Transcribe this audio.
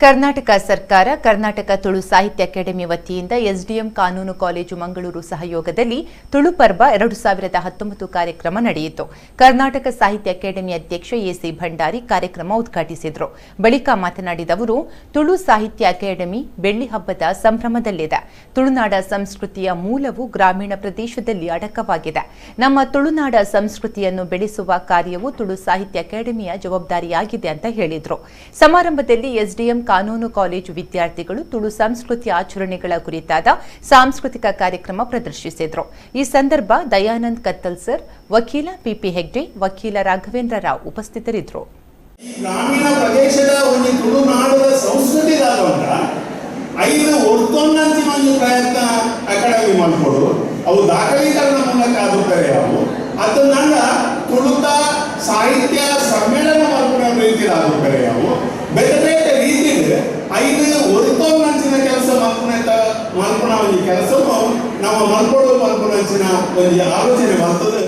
ಕರ್ನಾಟಕ ಸರ್ಕಾರ ಕರ್ನಾಟಕ ತುಳು ಸಾಹಿತ್ಯ ಅಕಾಡೆಮಿ ವತಿಯಿಂದ ಎಸ್ಡಿಎಂ ಕಾನೂನು ಕಾಲೇಜು ಮಂಗಳೂರು ಸಹಯೋಗದಲ್ಲಿ ತುಳು ಪರ್ವ 2019 ಕಾರ್ಯಕ್ರಮ ನಡೆಯಿತು. ಕರ್ನಾಟಕ ಸಾಹಿತ್ಯ ಅಕಾಡೆಮಿ ಅಧ್ಯಕ್ಷ ಎಸಿ ಭಂಡಾರಿ ಕಾರ್ಯಕ್ರಮ ಉದ್ಘಾಟಿಸಿದರು. ಬಳಿಕ ಮಾತನಾಡಿದ ಅವರು, ತುಳು ಸಾಹಿತ್ಯ ಅಕಾಡೆಮಿ ಬೆಳ್ಳಿ ಹಬ್ಬದ ಸಂಭ್ರಮದಲ್ಲಿದೆ. ತುಳುನಾಡ ಸಂಸ್ಕೃತಿಯ ಮೂಲವು ಗ್ರಾಮೀಣ ಪ್ರದೇಶದಲ್ಲಿ ಅಡಕವಾಗಿದೆ. ನಮ್ಮ ತುಳುನಾಡ ಸಂಸ್ಕೃತಿಯನ್ನು ಬೆಳೆಸುವ ಕಾರ್ಯವು ತುಳು ಸಾಹಿತ್ಯ ಅಕಾಡೆಮಿಯ ಜವಾಬ್ದಾರಿಯಾಗಿದೆ ಅಂತ ಹೇಳಿದರು. ಸಮಾರಂಭದಲ್ಲಿ ಎಸ್ಡಿಎಂ ಕಾನೂನು ಕಾಲೇಜು ವಿದ್ಯಾರ್ಥಿಗಳು ತುಳು ಸಂಸ್ಕೃತಿ ಆಚರಣೆಗಳ ಕುರಿತಾದ ಸಾಂಸ್ಕೃತಿಕ ಕಾರ್ಯಕ್ರಮ ಪ್ರದರ್ಶಿಸಿದರು. ಈ ಸಂದರ್ಭ ದಯಾನಂದ್ ಕತ್ತಲ್ ಸರ್, ವಕೀಲ ಪಿಪಿ ಹೆಗ್ಡೆ, ವಕೀಲ ರಾಘವೇಂದ್ರ ರಾವ್ ಉಪಸ್ಥಿತರಿದ್ದರು. ಗ್ರಾಮೀಣ ಪ್ರದೇಶದ ಒಂದು ತುಳುನಾಡದ ಸಂಸ್ಕೃತಿ ಐದು ಒರ್ತೊಂದಂಚಿನ ಒಂದು ಪ್ರಯತ್ನ ಅಕಾಡೆಮಿ ಮಾಡ್ಕೊಡು ಅವು ದಾಖಲೀಕರಣ ಮೂಲಕ ಆಗುತ್ತಾರೆ. ಅವು ಅದನ್ನ ತುಳುತ ಸಾಹಿತ್ಯ ಸಮ್ಮೇಳನ ಮಾಡ್ಕೊಳ್ಳೋ ರೀತಿಯಲ್ಲಿ ಆಗುತ್ತಾರೆ. ಅವು ಬೇರೆ ಬೇರೆ ರೀತಿಯಲ್ಲಿ ಐದು ಒರ್ತೊಂದಂಚಿನ ಕೆಲಸ ಮಾಡ್ಕೊಳ್ಳೋ ಒಂದು ಕೆಲಸವು ನಾವು ಮಾಡ್ಕೊಳ್ಳೋ ಒಂದು ಆಲೋಚನೆ ಬರ್ತದೆ.